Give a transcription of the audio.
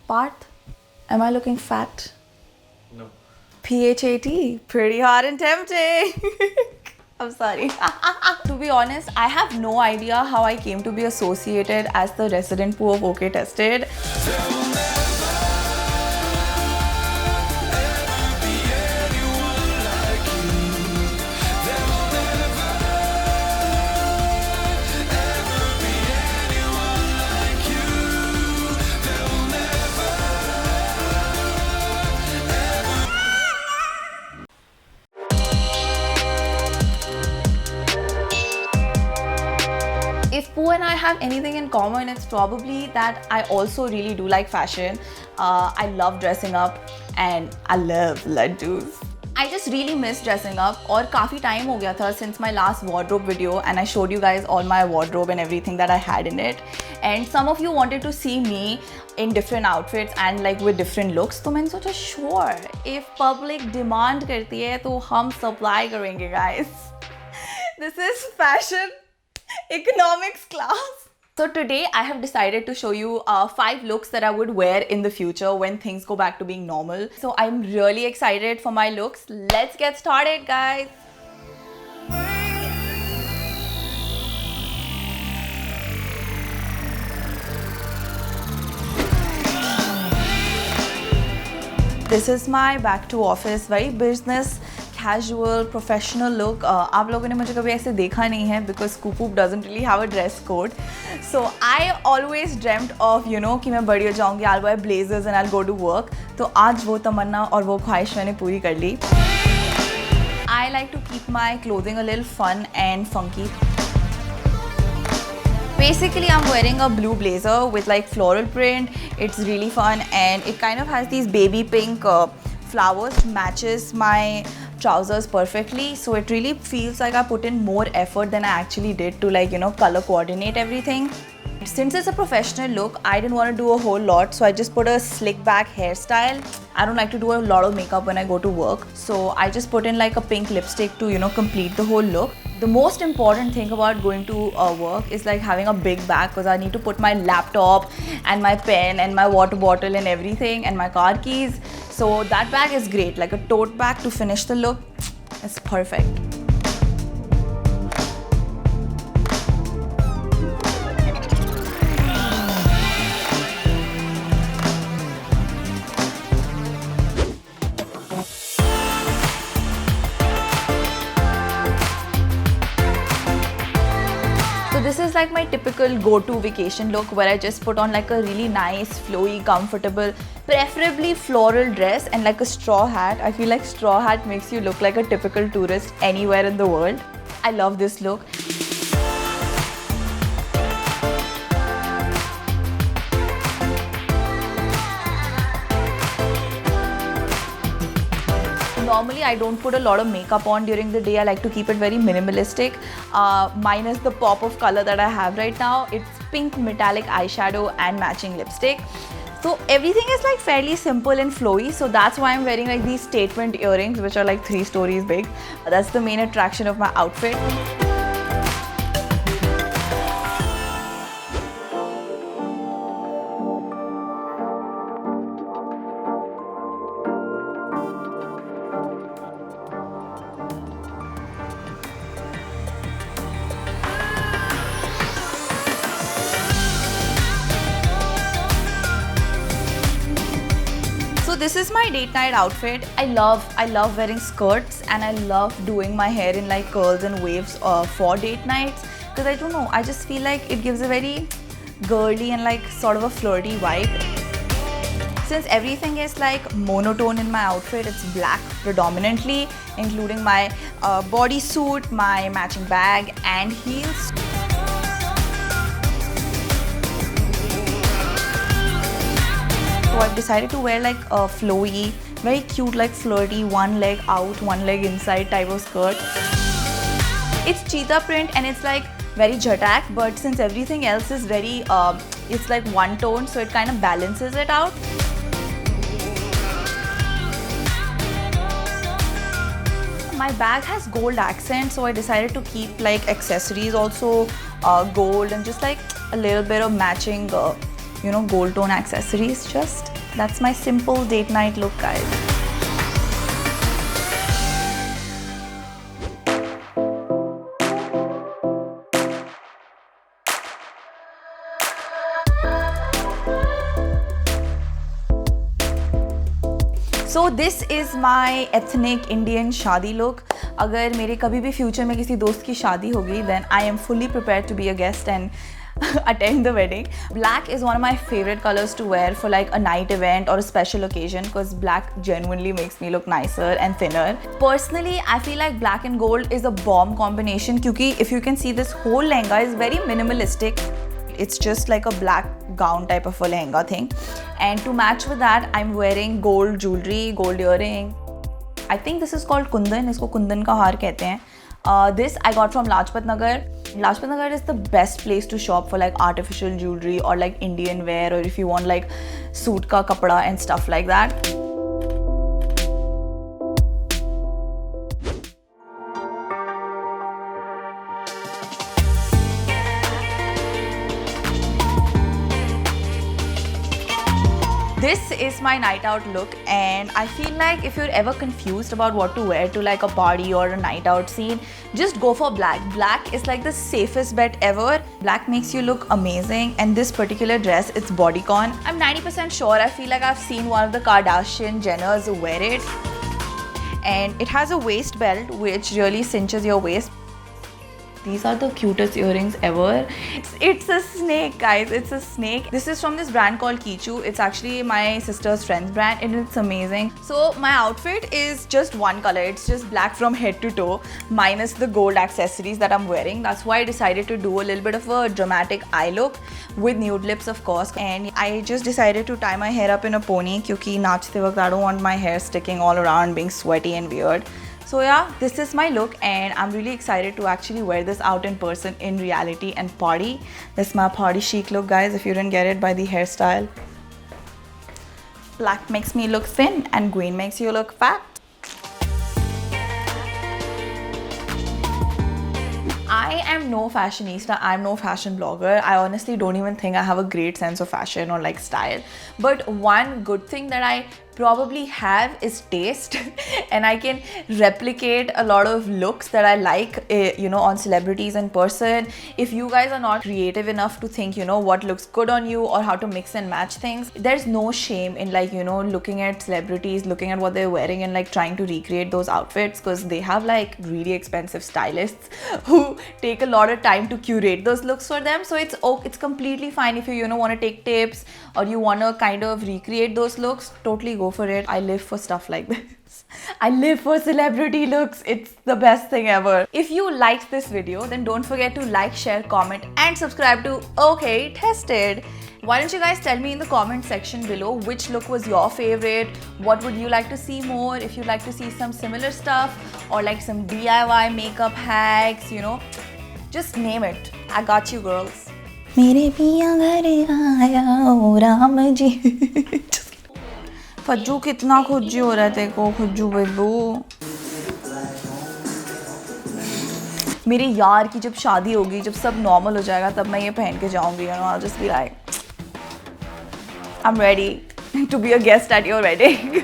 Parth, am I looking fat? No. PHAT, pretty hot and tempting. I'm sorry. To be honest, I have no idea how I came to be associated as the resident poo of OK Tested. If Pooh and I have anything in common, it's probably that I also really do like fashion. I love dressing up and I love laddus. I just really miss dressing up और काफ़ी time हो गया था since my last wardrobe video and I showed you guys all my wardrobe and everything that I had in it. And some of you wanted to see me in different outfits and like with different looks. तो मैंने सोचा sure, if public demand करती है तो हम supply करेंगे guys. This is fashion economics class. So today I have decided to show you 5 looks that I would wear in the future when things go back to being normal. So I'm really excited for my looks. Let's get started, guys. This is my back to office, very business casual professional look. आप लोगों ने मुझे कभी ऐसे देखा नहीं है because Scoop doesn't really have a dress code. So I always dreamt of कि मैं बड़ी हो जाऊँगी, I'll wear blazers and I'll go to work. तो आज वो तमन्ना और वो ख्वाहिश मैंने पूरी कर ली. I like to keep my clothing a little fun and funky. Basically, I'm wearing a blue blazer with like floral print. It's really fun and it kind of has these baby pink flowers, matches my trousers perfectly. So it really feels like I put in more effort than I actually did to like, color coordinate everything. Since it's a professional look, I didn't want to do a whole lot. So I just put a slick back hairstyle. I don't like to do a lot of makeup when I go to work. So I just put in like a pink lipstick to, complete the whole look. The most important thing about going to work is like having a big bag because I need to put my laptop and my pen and my water bottle and everything and my car keys. So that bag is great, like a tote bag to finish the look. It's perfect. So this is like my typical go-to vacation look where I just put on like a really nice, flowy, comfortable, preferably floral dress and like a straw hat. I feel like straw hat makes you look like a typical tourist anywhere in the world. I love this look. Normally, I don't put a lot of makeup on during the day. I like to keep it very minimalistic, minus the pop of color that I have right now. It's pink metallic eyeshadow and matching lipstick. So everything is like fairly simple and flowy. So that's why I'm wearing like these statement earrings, which are like 3 stories big. That's the main attraction of my outfit. So this is my date night outfit. I love wearing skirts and I love doing my hair in like curls and waves for date nights because I don't know, I just feel like it gives a very girly and like sort of a flirty vibe. Since everything is like monotone in my outfit, it's black predominantly, including my bodysuit, my matching bag and heels. So I've decided to wear like a flowy, very cute, like flirty, one leg out, one leg inside type of skirt. It's cheetah print and it's like very jhatak, but since everything else is very, it's like one tone, so it kind of balances it out. My bag has gold accents, so I decided to keep like accessories also gold and just like a little bit of matching, gold tone accessories just. That's my simple date night look, guys. So this is my ethnic Indian शादी look. अगर मेरे कभी भी future में किसी दोस्त की शादी होगी, then I am fully prepared to be a guest and attend the wedding. Black is one of my favorite colors to wear for like a night event or a special occasion because black genuinely makes me look nicer and thinner. Personally, I feel like black and gold is a bomb combination क्योंकि if you can see this whole lehenga is very minimalistic. It's just like a black gown type of a lehenga thing, and to match with that I'm wearing gold jewelry, gold earring. I think this is called kundan. इसको kundan का हार कहते हैं. This I got from Lajpat Nagar. Lajpat Nagar is the best place to shop for like artificial jewelry or like Indian wear, or if you want like suit ka kapda and stuff like that. This is my night out look, and I feel like if you're ever confused about what to wear to like a party or a night out scene, just go for black. Black is like the safest bet ever. Black makes you look amazing, and this particular dress, it's bodycon. I'm 90% sure, I feel like I've seen one of the Kardashian Jenners wear it. And it has a waist belt which really cinches your waist. These are the cutest earrings ever. It's a snake, guys. It's a snake. This is from this brand called Kichu. It's actually my sister's friend's brand and it's amazing. So my outfit is just one color. It's just black from head to toe minus the gold accessories that I'm wearing. That's why I decided to do a little bit of a dramatic eye look with nude lips, of course. And I just decided to tie my hair up in a pony क्योंकि नाचते वक्त I don't want my hair sticking all around, being sweaty and weird. So yeah, this is my look and I'm really excited to actually wear this out in person, in reality and party. This is my party chic look, guys, if you didn't get it by the hairstyle. Black makes me look thin and green makes you look fat. I am no fashionista, I'm no fashion blogger. I honestly don't even think I have a great sense of fashion or like style. But one good thing that I probably have is taste and I can replicate a lot of looks that I like, you know, on celebrities in person. If you guys are not creative enough to think, you know, what looks good on you or how to mix and match things, there's no shame in like, you know, looking at celebrities, looking at what they're wearing and like trying to recreate those outfits because they have like really expensive stylists who take a lot of time to curate those looks for them. So it's completely fine if you know, want to take tips or you want to kind of recreate those looks. Totally go for it. I live for stuff like this. I live for celebrity looks. It's the best thing ever. If you liked this video, then don't forget to like, share, comment and subscribe to OK Tested. Why don't you guys tell me in the comment section below which look was your favorite? What would you like to see more? If you'd like to see some similar stuff or like some DIY makeup hacks, you know, just name it. I got you, girls. मेरे पिया घर आया ओ राम जी. फज्जू कितना खुज्जी हो रहा है तेरे को खुज्जू बेबू. मेरे यार की जब शादी होगी, जब सब नॉर्मल हो जाएगा, तब मैं ये पहन के जाऊंगी. You know, I'll just be like, I'm ready to be a guest at your wedding.